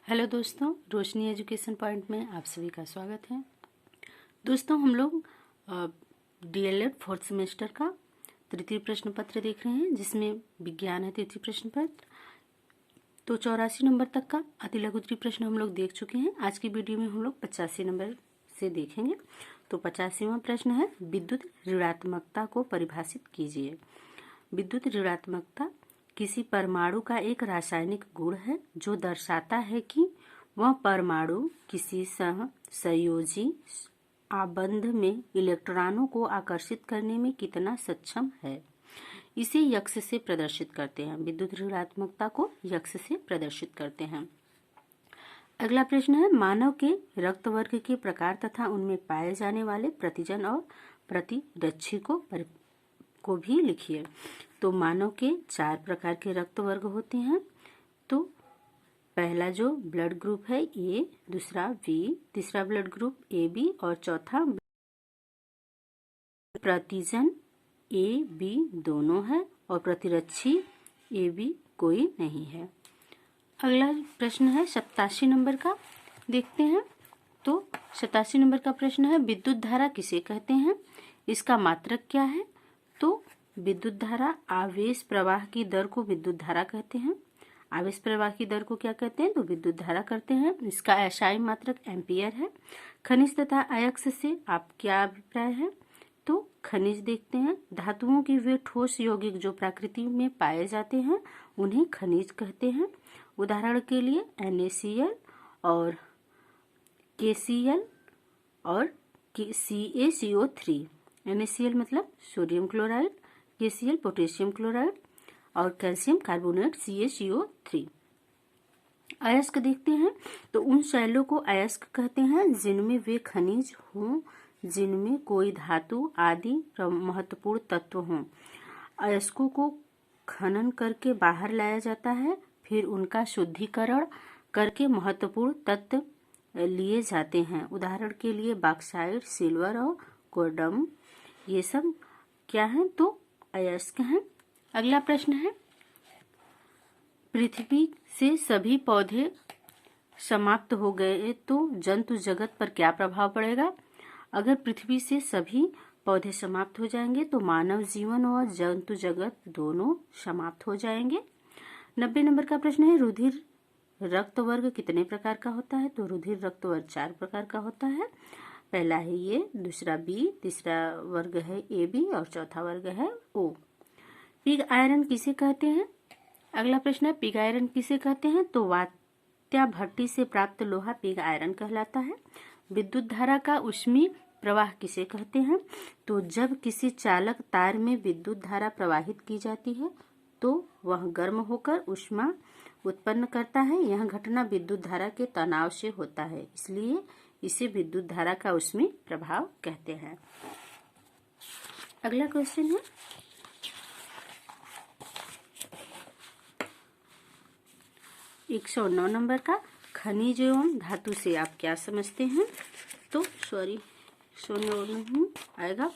Hello दोस्तों, रोशनी education point में आप सभी का स्वागत है। दोस्तों, हम लोग डीएलएड फोर्थ सेमेस्टर का तृतीय प्रश्न पत्र देख रहे हैं, जिसमें विज्ञान है तृतीय प्रश्न पत्र। तो 84 नंबर तक का अति लघु प्रश्न हम लोग देख चुके हैं। आज की वीडियो में हम लोग 85 नंबर से देखेंगे। तो 85वां प्रश्न है, विद्युत ऋणात्मकता को परिभाषित कीजिए। विद्युत ऋणात्मकता किसी परमाणु का एक रासायनिक गुण है जो दर्शाता है कि वह परमाणु किसी सहसंयोजी आबंध में इलेक्ट्रॉनों को आकर्षित करने में कितना सक्षम है। इसे यक्ष से प्रदर्शित करते हैं। विद्युत ऋणात्मकता को यक्ष से प्रदर्शित करते हैं। अगला प्रश्न है, मानव के रक्त वर्ग के प्रकार तथा उनमें पाए जाने वाले प्रतिजन और प्रतिरक्षी को भी लिखिए। तो मानव के 4 प्रकार के रक्त वर्ग होते हैं। तो पहला जो ब्लड ग्रुप है ए, दूसरा बी, तीसरा ब्लड ग्रुप ए बी और चौथा प्रतिजन ए बी दोनों है और प्रतिरक्षी ए बी कोई नहीं है। अगला प्रश्न है 87 नंबर का, देखते हैं। तो 87 नंबर का प्रश्न है, विद्युत धारा किसे कहते हैं, इसका मात्रक क्या है। तो विद्युत धारा आवेश प्रवाह की दर को विद्युत धारा कहते हैं। आवेश प्रवाह की दर को क्या कहते हैं, तो विद्युत धारा करते हैं। इसका एसआई मात्रक एम्पियर है। खनिज तथा अयस्क से आप क्या अभिप्राय है। तो खनिज देखते हैं, धातुओं के वे ठोस यौगिक जो प्रकृति में पाए जाते हैं उन्हें खनिज कहते हैं। उदाहरण के लिए NaCl और KCl और CaCO3। NaCl मतलब sodium chloride, KCl potassium chloride और कैल्शियम कार्बोनेट CaCO3। अयस्क देखते हैं, तो उन शैलों को अयस्क कहते हैं जिनमें वे खनिज हों जिनमें कोई धातु आदि महत्वपूर्ण तत्व हों। अयस्कों को खनन करके बाहर लाया जाता है, फिर उनका शुद्धिकरण करके महत्वपूर्ण तत्व लिए जाते हैं। उदाहरण के लिए बॉक्साइट, सिल्वर और कोडम, ये सब क्या है, तो अयस्क हैं। अगला प्रश्न है, पृथ्वी से सभी पौधे समाप्त हो गए तो जंतु जगत पर क्या प्रभाव पड़ेगा। अगर पृथ्वी से सभी पौधे समाप्त हो जाएंगे तो मानव जीवन और जंतु जगत दोनों समाप्त हो जाएंगे। 90 नंबर का प्रश्न है, रुधिर रक्त वर्ग कितने प्रकार का होता है। तो रुधिर रक्त वर्ग 4 प्रकार का होता है। पहला है ये, दूसरा बी, तीसरा वर्ग है ए बी और चौथा वर्ग है ओ। पिग आयरन किसे कहते हैं। अगला प्रश्न है, पिग आयरन किसे कहते हैं। तो वात्या भट्टी से प्राप्त लोहा पिग आयरन कहलाता है। विद्युत धारा का ऊष्मीय प्रवाह किसे कहते हैं। तो जब किसी चालक तार में विद्युत धारा प्रवाहित की जाती है तो वह गर्म होकर ऊष्मा उत्पन्न करता है। यह घटना विद्युत धारा के तनाव से होता है, इसलिए इसे विद्युत धारा का ऊष्मीय प्रभाव कहते हैं। अगला क्वेश्चन है, एक 109 नंबर का, खनिज एवं धातु से आप क्या समझते हैं। तो 109 आएगा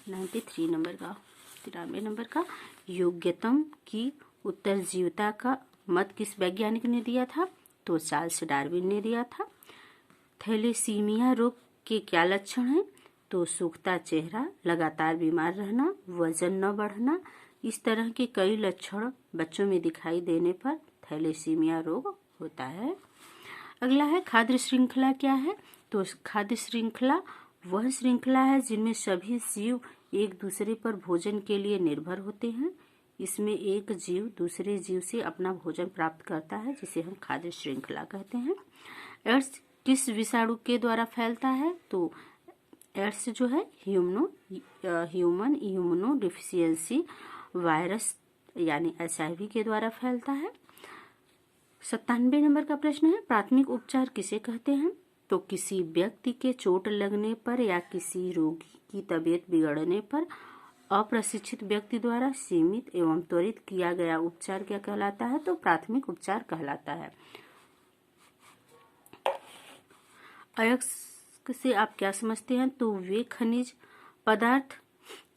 93 नंबर का, 93 नंबर का, योग्यतम की उत्तरजीविता का मत किस वैज्ञानिक ने दिया था। तो चार्ल्स डार्विन ने दिया था। थैलेसीमिया रोग के क्या लक्षण हैं। तो सूखता चेहरा, लगातार बीमार रहना, वजन न बढ़ना, इस तरह के कई लक्षण बच्चों में दिखाई देने पर थैलेसीमिया रोग होता है। अगला है, खाद्य श्रृंखला क्या है। तो खाद्य श्रृंखला वह श्रृंखला है जिनमें सभी जीव एक दूसरे पर भोजन के लिए निर्भर होते हैं। इसमें एक जीव दूसरे जीव से अपना भोजन प्राप्त करता है, जिसे हम खाद्य श्रृंखला कहते हैं। एड्स किस विषाणु के द्वारा फैलता है। तो एड्स जो है ह्यूमन इम्यूनो डिफिशियंसी वायरस यानी HIV के द्वारा फैलता है। 97 नंबर का प्रश्न है, प्राथमिक उपचार किसे कहते हैं। तो किसी व्यक्ति के चोट लगने पर या किसी रोगी की तबीयत बिगड़ने पर अप्रशिक्षित व्यक्ति द्वारा सीमित एवं त्वरित किया गया उपचार क्या कहलाता है। तो प्राथमिक उपचार कहलाता है। अयस्क से आप क्या समझते हैं। तो वे खनिज पदार्थ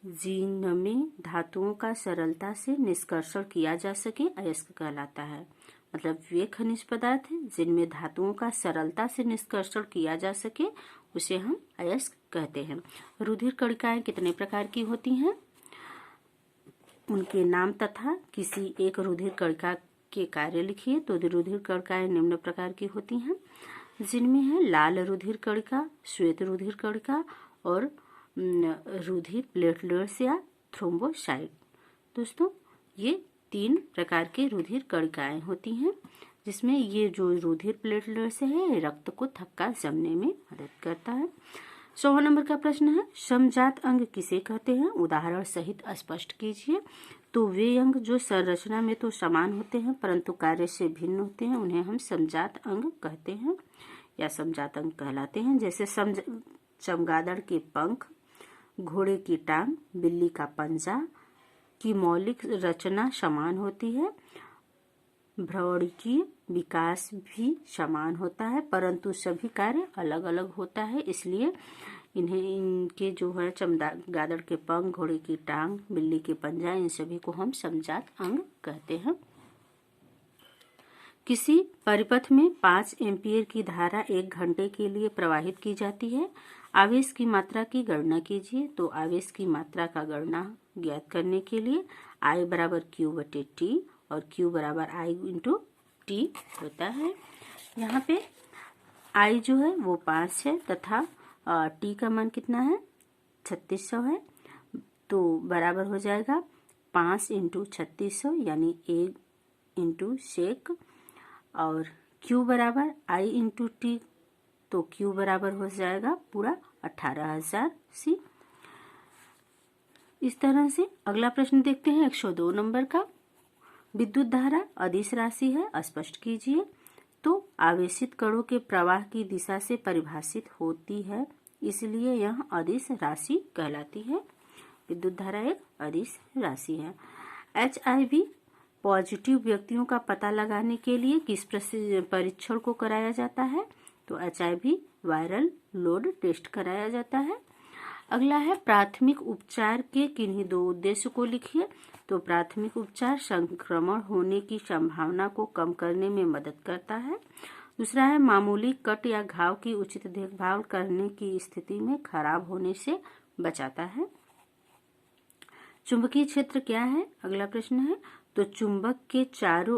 जिनमें धातुओं का सरलता से निष्कर्षण किया जा सके, अयस्क कहलाता है। मतलब वे खनिज पदार्थ हैं जिनमें धातुओं का सरलता से निष्कर्षण किया जा सके, उसे हम अयस्क कहते हैं। रुधिर कणिकाएं कितने प्रकार की होती हैं? उनके नाम तथा किसी एक रुधिर कणिका के कार्य लिखिए। तो रुधिर कणिकाएं निम्न प्रकार की होती हैं, जिनमें है लाल रुधिर कणिका, श्वेत रुधिर कणिका और रुधिर प्लेटलेट्स या थ्रोम्बोसाइट। दोस्तों, ये 3 प्रकार के रुधिर कणिकाएं होती हैं, जिसमें ये जो रुधिर प्लेटलेट्स है रक्त को थक्का जमने में मदद करता है। 100 नंबर का प्रश्न है, समजात अंग किसे कहते हैं? उदाहरण सहित स्पष्ट कीजिए। तो वे अंग जो संरचना में तो समान होते हैं परंतु कार्य से भिन्न होते हैं, उन्हें हम समजात अंग कहते हैं या समजात अंग कहलाते हैं। जैसे चमगादड़ के पंख, घोड़े की टांग, बिल्ली का पंजा की मौलिक रचना समान होती है, भ्रवणिकीय विकास भी समान होता है, परंतु सभी कार्य अलग अलग होता है। इसलिए इनके जो है चमगादड़ के पंख, घोड़े की टांग, बिल्ली के पंजा, इन सभी को हम समजात अंग कहते हैं। किसी परिपथ में 5 एम्पीयर की धारा 1 घंटे के लिए प्रवाहित की जाती है। आवेश की मात्रा की गणना कीजिए। तो आवेश की मात्रा का गणना ज्ञात करने के लिए I बराबर Q/T और Q बराबर I × T होता है। यहाँ पे I जो है वो 5 है तथा T का मान कितना है? 3600 है। तो बराबर हो जाएगा 5 × 3600 यानी 1 × सेक, और Q बराबर I × T, तो Q बराबर हो जाएगा पूरा 18,000 C। इस तरह से अगला प्रश्न देखते हैं 102 नंबर का। विद्युत धारा अदिश राशि है, स्पष्ट कीजिए। तो आवेशित कणों के प्रवाह की दिशा से परिभाषित होती है, इसलिए यह अदिश राशि कहलाती है। विद्युत धारा एक अदिश राशि है। HIV पॉजिटिव व्यक्तियों का पता लगाने के लिए किस परीक्षण को कराया जाता है? तो HIV वायरल लोड टेस्ट कराया जाता है। अगला है प्राथमिक उपचार के किन्हीं 2 उद्देश्य को लिखिए। तो प्राथमिक उपचार संक्रमण होने की संभावना को कम करने में मदद करता है। दूसरा है मामूली कट या घाव की उचित देखभाल करने की स्थिति में खराब होने से बचाता है। चुंबकीय क्षेत्र क्या है? अगला प्रश्न है। तो चुंबक के चारों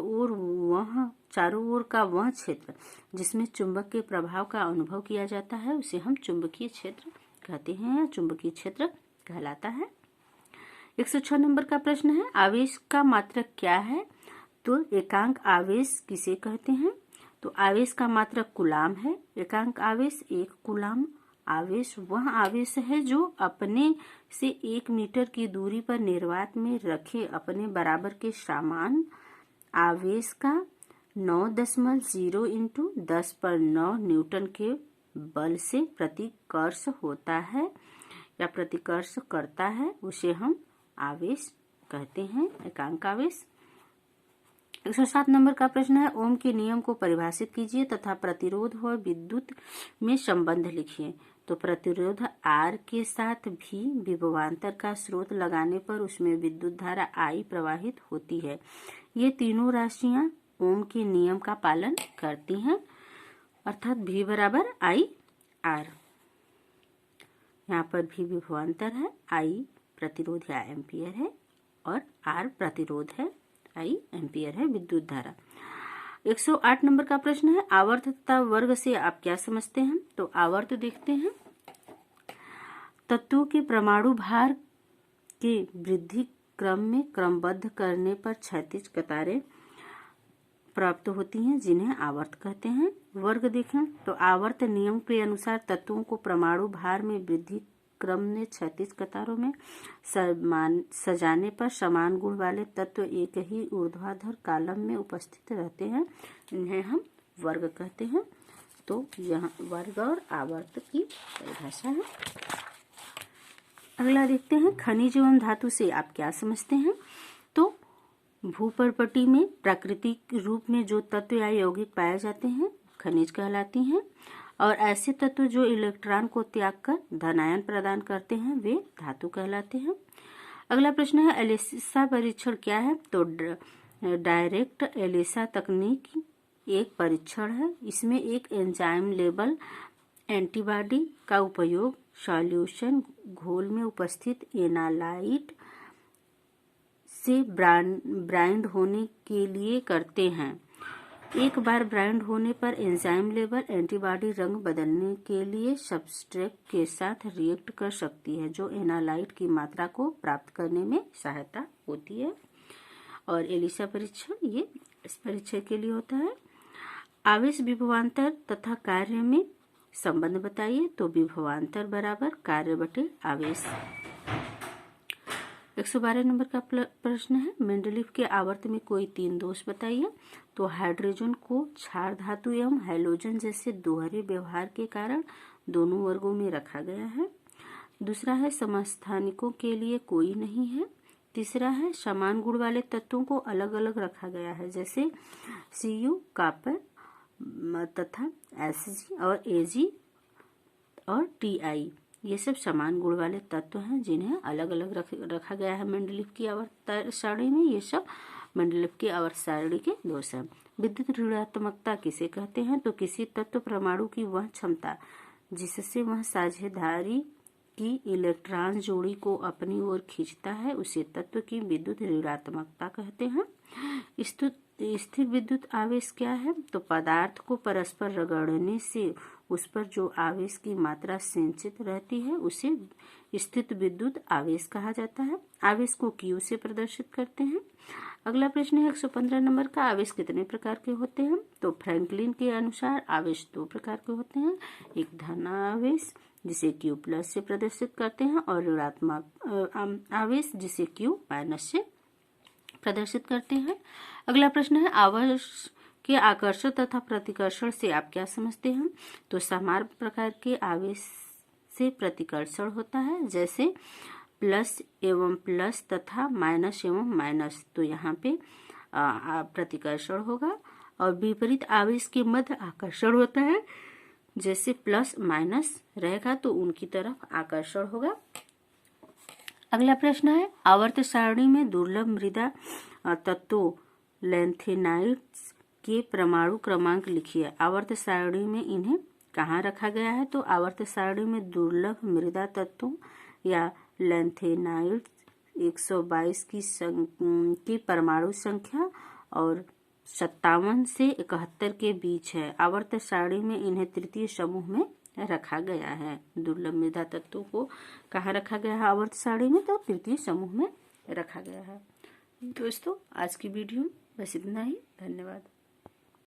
ओर का वह क्षेत्र जिसमें चुंबक के प्रभाव का अनुभव किया जाता है, उसे हम चुंबकीय क्षेत्र कहते हैं या चुंबकीय क्षेत्र कहलाता है। 106 नंबर का प्रश्न है, आवेश का मात्रक क्या है? तो एकांक आवेश किसे कहते हैं? तो आवेश का मात्रक कूलाम है। एकांक आवेश 1 कूलाम आवेश वह आवेश है जो अपने से 1 मीटर की दूरी पर निर्वात में रखे अपने बराबर के समान आवेश का 9.0 × 10⁹ न्यूटन के बल से प्रतिकर्ष होता है या प्रतिकर्ष करता है, उसे हम आवेश कहते हैं, एकांक आवेश। 107 नंबर का प्रश्न है, ओम के नियम को परिभाषित कीजिए तथा प्रतिरोध व विद्युत में संबंध लिखिए। तो प्रतिरोध R के साथ भी विभवांतर का स्रोत लगाने पर उसमें विद्युत धारा I प्रवाहित होती है। ये तीनों राशियां ओम के नियम का पालन करती हैं, अर्थात V बराबर I R। यहाँ पर भी विभवांतर है, I प्रतिरोध या एम्पियर है और R प्रतिरोध है, I एम्पियर है विद्युत धारा। 108 नंबर का प्रश्न है, आवर्त तथा वर्ग से आप क्या समझते हैं? तो आवर्त देखते हैं। तत्वों के परमाणु भार के वृद्धि क्रम में क्रमबद्ध करने पर क्षैतिज कतारें प्राप्त होती हैं, जिन्हें आवर्त कहते हैं। वर्ग देखें तो आवर्त नियम के अनुसार तत्वों को परमाणु भार में वृद्धि क्रम में क्षैतिज कतारों में सजाने पर समान गुण वाले तत्व एक ही ऊर्ध्वाधर कॉलम में उपस्थित रहते हैं, इन्हें हम वर्ग कहते हैं। तो यहाँ वर्ग और आवर्त की परिभाषा है। अगला देखते हैं, खनिज एवं धातु से आप क्या समझते हैं? तो भूपर्पटी में प्राकृतिक रूप में जो तत्व या यौगिक पाए जाते हैं खनिज कहलाती हैं, और ऐसे तत्व जो इलेक्ट्रॉन को त्याग कर धनायन प्रदान करते हैं वे धातु कहलाते हैं। अगला प्रश्न है, एलिसा परीक्षण क्या है? तो डायरेक्ट एलिसा तकनीक एक परीक्षण है। इसमें एक एंजाइम लेबल एंटीबॉडी का उपयोग सॉल्यूशन घोल में उपस्थित एनालाइट से ब्राइंड होने के लिए करते हैं। एक बार ब्राइंड होने पर एंजाइम लेबल एंटीबॉडी रंग बदलने के लिए सब्सट्रेट के साथ रिएक्ट कर सकती है, जो एनालाइट की मात्रा को प्राप्त करने में सहायता होती है। और एलिसा परीक्षण ये इस परीक्षण के लिए होता है। आवेश विभवांतर तथा कार्य में संबंध बताइए। तो विभवांतर बराबर कार्य बटे आवेश। 112 नंबर का प्रश्न है, मेंडलीफ के आवर्त में कोई 3 दोष बताइए। तो हाइड्रोजन को क्षार धातु एवं हैलोजन जैसे दोहरे व्यवहार के कारण दोनों वर्गों में रखा गया है। दूसरा है समस्थानिकों के लिए कोई नहीं है। तीसरा है समान गुण वाले तत्वों को अलग अलग रखा गया है, जैसे Cu कॉपर तथा Hg और Ag और Ti। ये सब समान गुण वाले तत्व हैं जिन्हें अलग अलग रखा गया है मेंडलीफ की आवर्त सारणी में। ये सब मेंडलीफ की आवर्त सारणी के दोष हैं। विद्युत ऋणात्मकता किसे कहते हैं? तो किसी तत्व परमाणु की वह क्षमता जिससे वह साझेदारी की इलेक्ट्रॉन जोड़ी को अपनी ओर खींचता है, उसे तत्व की विद्युत ऋणात्मकता कहते हैं। स्थिर विद्युत आवेश क्या है? तो पदार्थ को परस्पर रगड़ने से उस पर जो आवेश की मात्रा संचित रहती है उसे स्थिर विद्युत आवेश कहा जाता है। आवेश को Q से प्रदर्शित करते हैं। अगला प्रश्न है 115 नंबर का, आवेश कितने प्रकार के होते हैं? तो फ्रैंकलिन के अनुसार आवेश 2 प्रकार के होते हैं। एक धन आवेश जिसे Q+ से प्रदर्शित करते हैं और ऋणात्मक आवेश जिसे Q- से प्रदर्शित करते हैं। अगला प्रश्न है, आवेश के आकर्षण तथा प्रतिकर्षण से आप क्या समझते हैं? तो समान प्रकार के आवेश से प्रतिकर्षण होता है, जैसे प्लस एवं प्लस तथा माइनस एवं माइनस। तो यहाँ पे प्रतिकर्षण होगा। और विपरीत आवेश के मध्य आकर्षण होता है, जैसे प्लस माइनस रहेगा तो उनकी तरफ आकर्षण होगा। अगला प्रश्न है, आवर्त सारणी में दुर्लभ मृदा तत्वों लैंथेनाइट्स के परमाणु क्रमांक लिखिए। आवर्त सारणी में इन्हें कहाँ रखा गया है? तो आवर्त सारणी में दुर्लभ मृदा तत्वों या लैंथेनाइट्स 122 की परमाणु संख्या और 57 से 71 के बीच है। आवर्त सारणी में इन्हें तृतीय समूह में रखा गया है। दुर्लभ मृदा तत्वों को कहाँ रखा गया है आवर्त सारणी में? तो तृतीय समूह में रखा गया है। दोस्तों आज की वीडियो बस इतना ही। धन्यवाद।